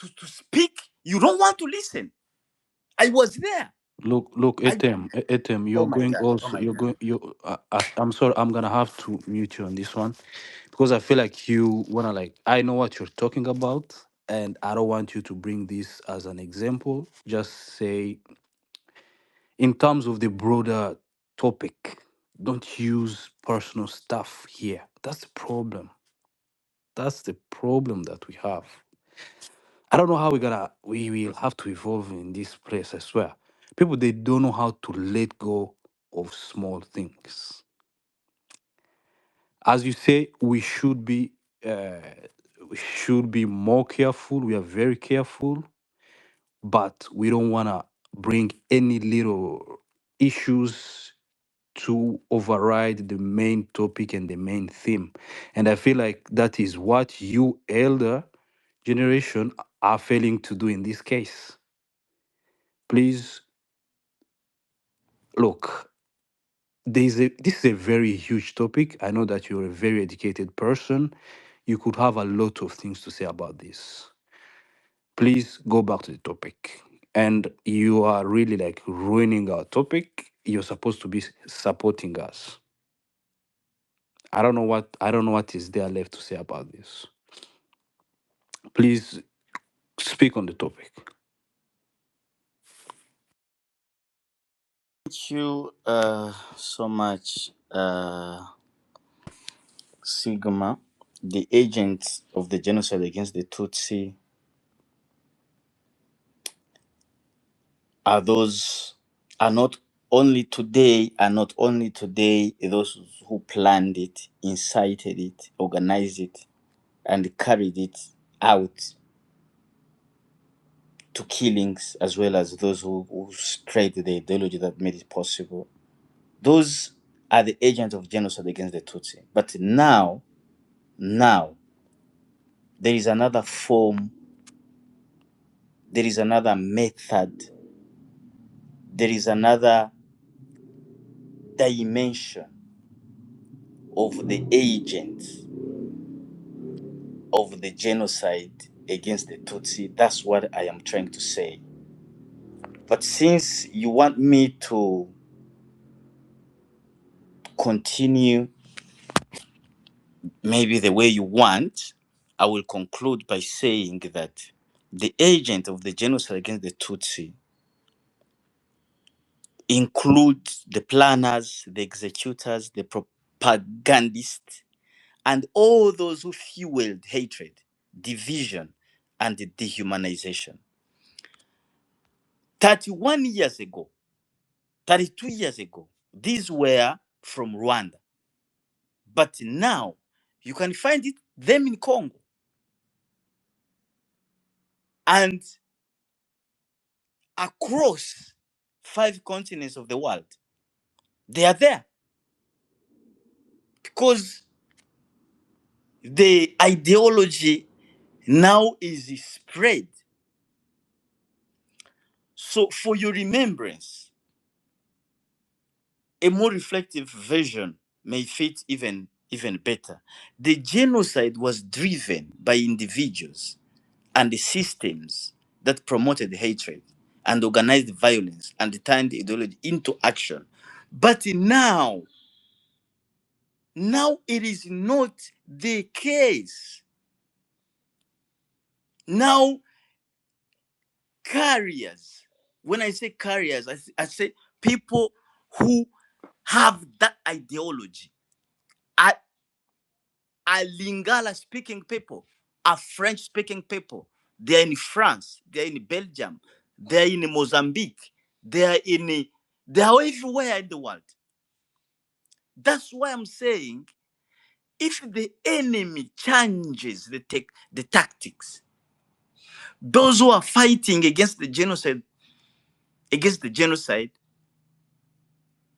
to speak, you don't want to listen. I was there. Look, I Etem, Oh you're my going god. Oh also. my You're god. going. I'm sorry. I'm gonna have to mute you on this one because I feel like you wanna like. I know what you're talking about, and I don't want you to bring this as an example. Just say in terms of the broader topic. Don't use personal stuff here. That's the problem. That's the problem that we have. I don't know how we will have to evolve in this place, I swear. People they don't know how to let go of small things. As you say, uh, we should be more careful. We are very careful, but we don't wanna bring any little issues to override the main topic and the main theme. And I feel like that is what you elder generation are failing to do in this case. Please look, this is a very huge topic. I know that you're a very educated person. You could have a lot of things to say about this. Please go back to the topic. And you are really like ruining our topic. You're supposed to be supporting us. I don't know what is there left to say about this. Please speak on the topic. Thank you so much, Sigma. The agents of the genocide against the Tutsi are those are not only today those who planned it, incited it, organized it, and carried it out to killings, as well as those who spread the ideology that made it possible. Those are the agents of genocide against the Tutsi. But now, there is another form, there is another method, there is another dimension of the agents of the genocide against the Tutsi. That's what I am trying to say. But since you want me to continue maybe the way you want, I will conclude by saying that the agent of the genocide against the Tutsi includes the planners, the executors, the propagandists, and all those who fueled hatred, division, and dehumanization. 31 years ago, 32 years ago, these were from Rwanda. But now, you can find them in Congo and across 5 continents of the world. They are there because the ideology now is spread. So, for your remembrance, a more reflective version may fit even better. The genocide was driven by individuals and the systems that promoted hatred and organized violence and turned ideology into action. But now it is not the case. Now, carriers, when I say carriers, I say people who have that ideology are, are Lingala speaking people, are French speaking people. They're in France, they're in Belgium, they're in Mozambique, they are everywhere in the world. That's why I'm saying if the enemy changes the tactics, those who are fighting against the genocide,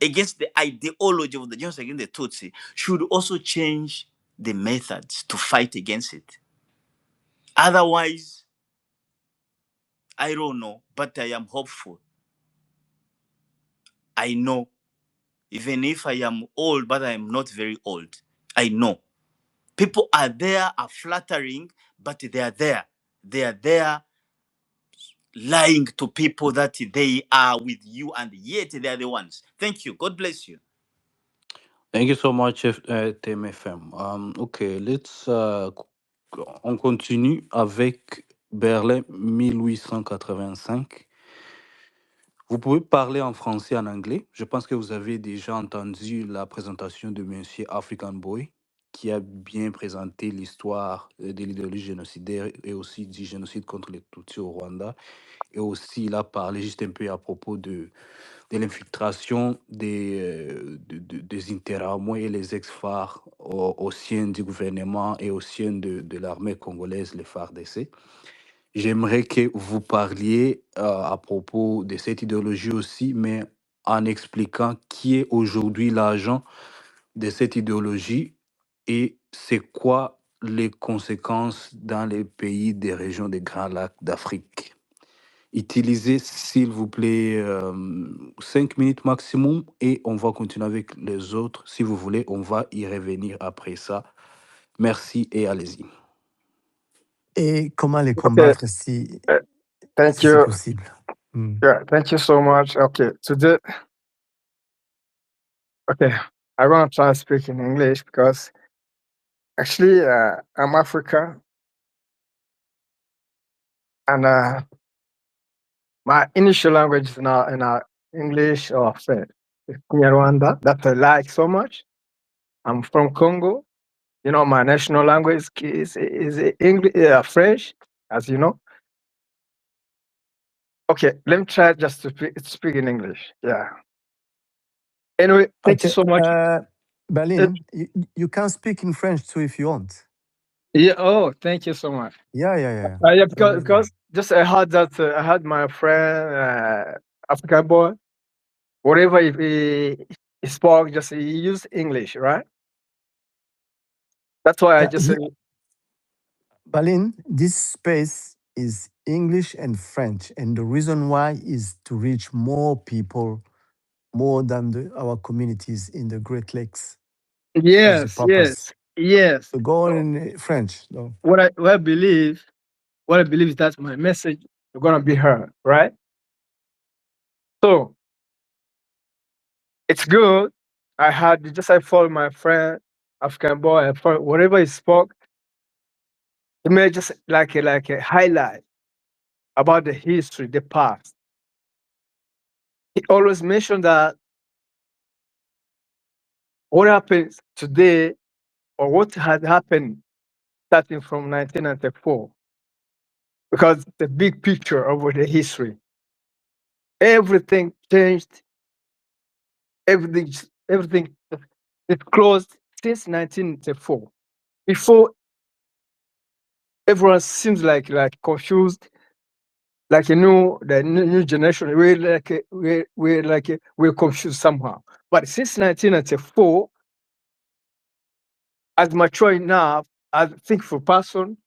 against the ideology of the genocide against the Tutsi, should also change the methods to fight against it. Otherwise, I don't know, but I am hopeful. I know, even if I am old, but I am not very old. I know people are there, are flattering, but they are there. They are there lying to people that they are with you and yet they are the ones. Thank you. God bless you. Thank you so much, TMFM. Ok, on continue avec Berlin 1885. Vous pouvez parler en français et en anglais. Je pense que vous avez déjà entendu la présentation de Monsieur African Boy, qui a bien présenté l'histoire de l'idéologie génocidaire et aussi du génocide contre les Tutsis au Rwanda. Et aussi, il a parlé juste un peu à propos de l'infiltration des interamos et les ex-phares au sein du gouvernement et au sein de l'armée congolaise, les FARDC. J'aimerais que vous parliez à propos de cette idéologie aussi, mais en expliquant qui est aujourd'hui l'agent de cette idéologie et c'est quoi les conséquences dans les pays des régions des Grands Lacs d'Afrique. Utilisez, s'il vous plaît, 5 minutes maximum et on va continuer avec les autres. Si vous voulez, on va y revenir après ça. Merci et allez-y. Et comment les Okay. combattre Uh, Thank si c'est you. possible. Mm. Yeah, thank you so much. Okay, today, okay, I'm gonna try to speak in English because actually I'm African and my initial language is not in English or French. It's Rwanda that I like so much. I'm from Congo. You know, my national language is English, French, as you know. Okay, let me try just to speak in English. Yeah. Anyway, thank you Okay. so much. Berlin, you can speak in French too if you want. Yeah. Oh, thank you so much. Yeah. Yeah, It's always because just I heard that I had my friend African boy. Whatever he spoke, just he used English, right? That's why I yeah, just Berlin, this space is English and French, and the reason why is to reach more people, more than our communities in the Great Lakes. That's the yes, purpose. yes. So go on in French. No. What I believe, is that my message is gonna be heard, right? So it's good. I follow my friend African boy. I follow, whatever he spoke, he made just like a highlight about the history, the past. He always mentioned that what happens today or what had happened starting from 1994, because the big picture of the history, everything changed, everything, everything it closed since 1994. Before, everyone seems like confused, like the new generation. We're confused somehow. But since 1994, as mature enough, as thankful person,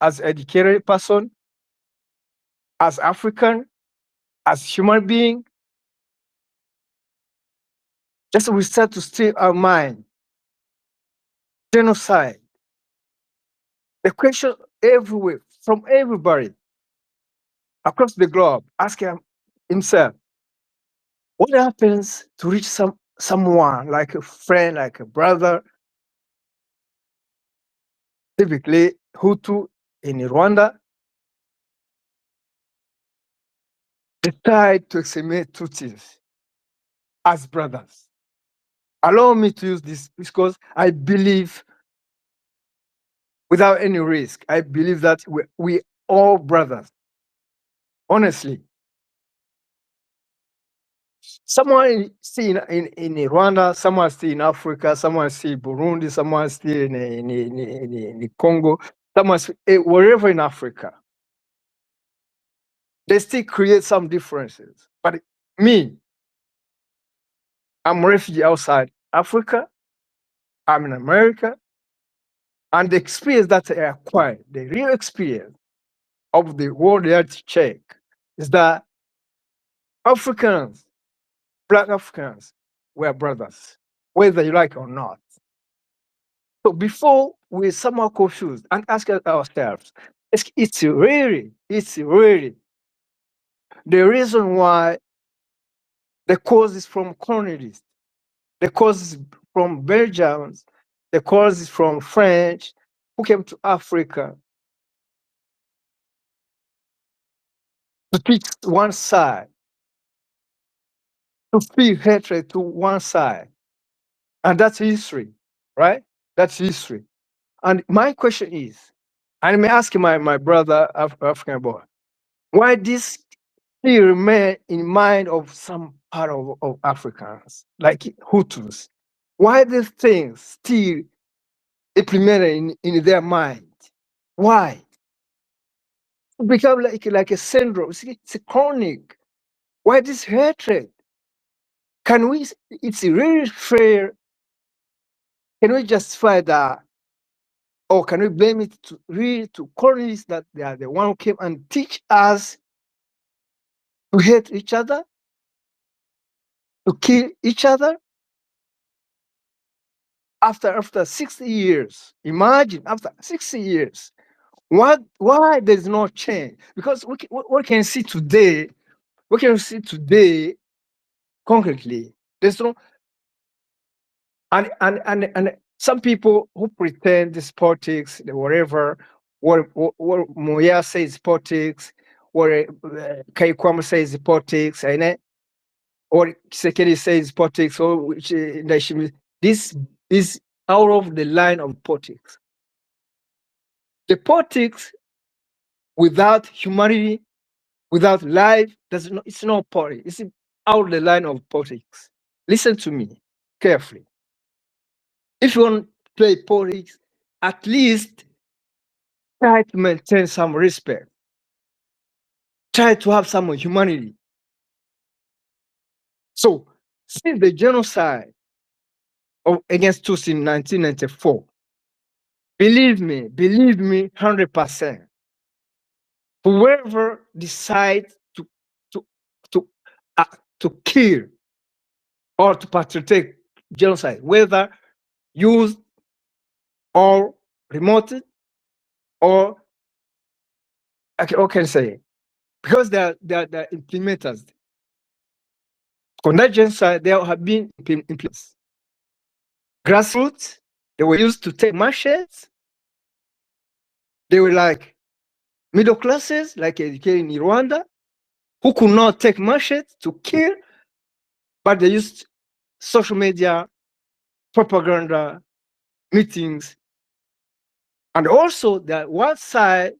as educated person, as African, as human being, just we start to stir our mind. Genocide. The question everywhere from everybody across the globe asking himself, what happens to reach someone like a friend, like a brother, typically Hutu in Rwanda, decide to exterminate Tutsis as brothers. Allow me to use this because I believe, without any risk, I believe that we all brothers. Honestly, someone still in Rwanda, someone still in Africa, someone still in Burundi, someone still in Congo, someone wherever in Africa. They still create some differences. But me, I'm a refugee outside Africa. I'm in America. And the experience that I acquired, the real experience of the world reality check, is that Africans, Black Africans, were brothers, whether you like or not. So before we somehow confused and ask ourselves, it's really the reason why the cause is from colonialists, the cause is from Belgians, the cause is from French who came to Africa to teach one side, to feel hatred to one side. And that's history, right? That's history. And my question is, I'm asking my brother, African boy, why this still remain in mind of some part of Africans, like Hutus? Why these things still implemented in their mind? Why? It become like a syndrome. It's a chronic. Why this hatred? Can we? It's really fair. Can we justify that, or can we blame it to really to colonists that they are the one who came and teach us to hate each other, to kill each other? After 60 years, imagine after 60 years, what? Why there's no change? Because we can see today, we can see today concretely. There's no and some people who pretend this politics, whatever, what Moya says politics, what Kaikwama says politics, and or Sekeri says politics, or which this is out of the line of politics. The politics without humanity, without life, does not, it's not politics. It's out of the line of politics. Listen to me carefully. If you want to play politics, at least try to maintain some respect. Try to have some humanity. So, since the genocide against Tutsi in 1994, believe me, 100%. Whoever decides to to uh, to kill or to perpetrate genocide, whether used or remote or okay, what can I say? Because they are implementers. On that genocide, there have been implements. Grassroots, they were used to take machetes. They were like middle classes, like educated in Rwanda, who could not take machetes to kill, but they used social media, propaganda, meetings, and also that one side,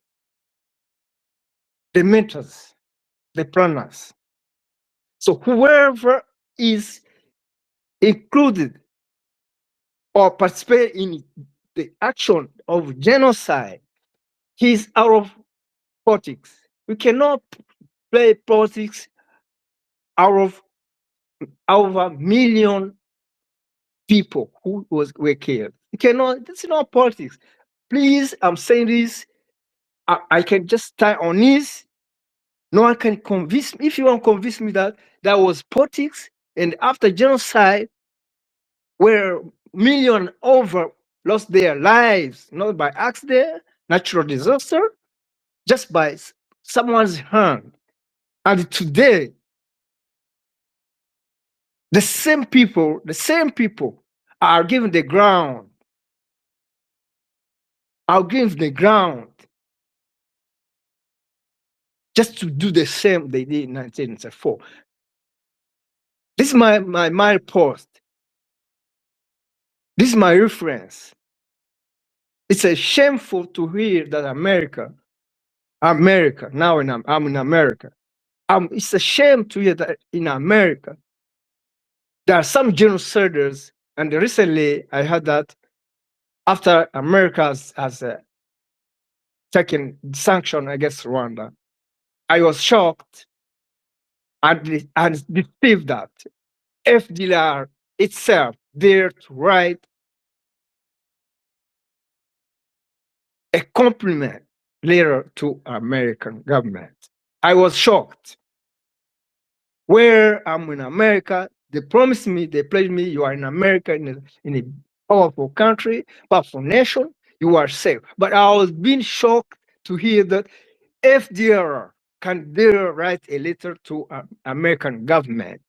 the mentors, the planners. So whoever is included or participate in the action of genocide, he's out of politics. We cannot play politics out of over a million people who were killed. You cannot. That's not politics. Please, I'm saying this. I can just tie on this. No one can convince me. If you want to convince me that that was politics, and after genocide, where million over lost their lives, not by accident, natural disaster, just by someone's hand. And today, the same people are given the ground, are given the ground just to do the same they did in 1994. This is my post. This is my reference. It's a shameful to hear that America, now I'm in America. It's a shame to hear that in America, there are some genociders, and recently I heard that after America has taken sanction against Rwanda, I was shocked and deceived that FDLR itself dared to write a compliment letter to American government. I was shocked. Where I'm in America, they promised me, they pledged me, you are in America, in a powerful country, powerful nation, you are safe. But I was being shocked to hear that FDR can they write a letter to American government?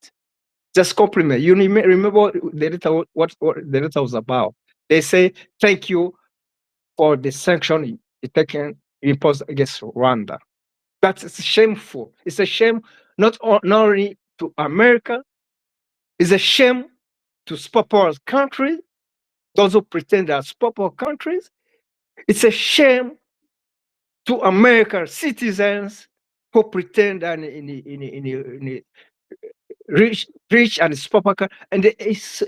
Just compliment. You remember the letter, what the letter was about. They say, thank you for the sanction you taken imposed against Rwanda. That's shameful. It's a shame not only to America, it's a shame to superpower countries, those who pretend they are superpower countries. It's a shame to American citizens who pretend and in rich and super, and it's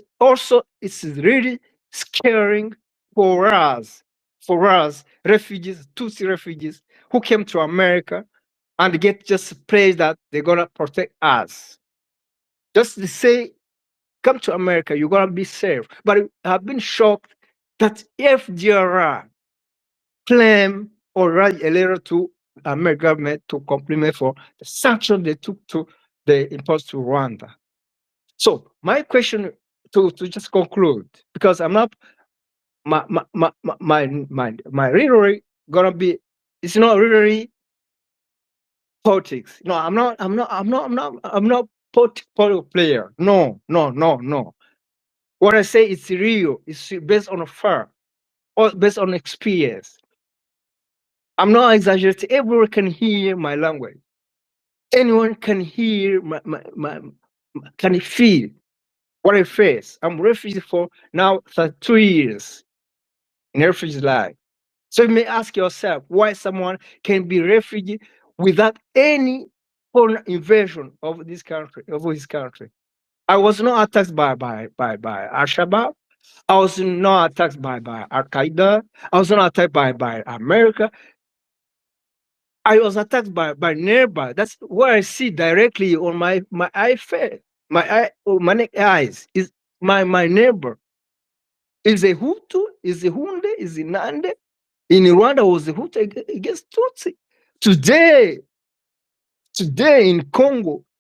really scaring for us refugees, Tutsi refugees who came to America and get just praise that they're gonna protect us. Just to say, come to America, you're gonna be safe. But I've been shocked that FDR claim or write a letter to American government to compliment for the sanction they took to the imposed to Rwanda. So my question to just conclude, because I'm not my rhetoric gonna be, it's not really politics. No, I'm not political player. No, no, no, no. What I say is real. It's based on a fact or based on experience. I'm not exaggerating. Everyone can hear my language. Anyone can hear can feel what I face. I'm refugee for now 32 years in refugee life. So you may ask yourself why someone can be refugee without any foreign invasion of this country, of his country. I was not attacked by Al Shabaab. I was not attacked by Al Qaeda. I was not attacked by America. I was attacked by neighbor. That's what I see directly on my eye face, my neck eyes is my neighbor. Is a Hutu, is a Hunde, is a Nande. In Rwanda was a Hutu against Tutsi. Today, today in Congo,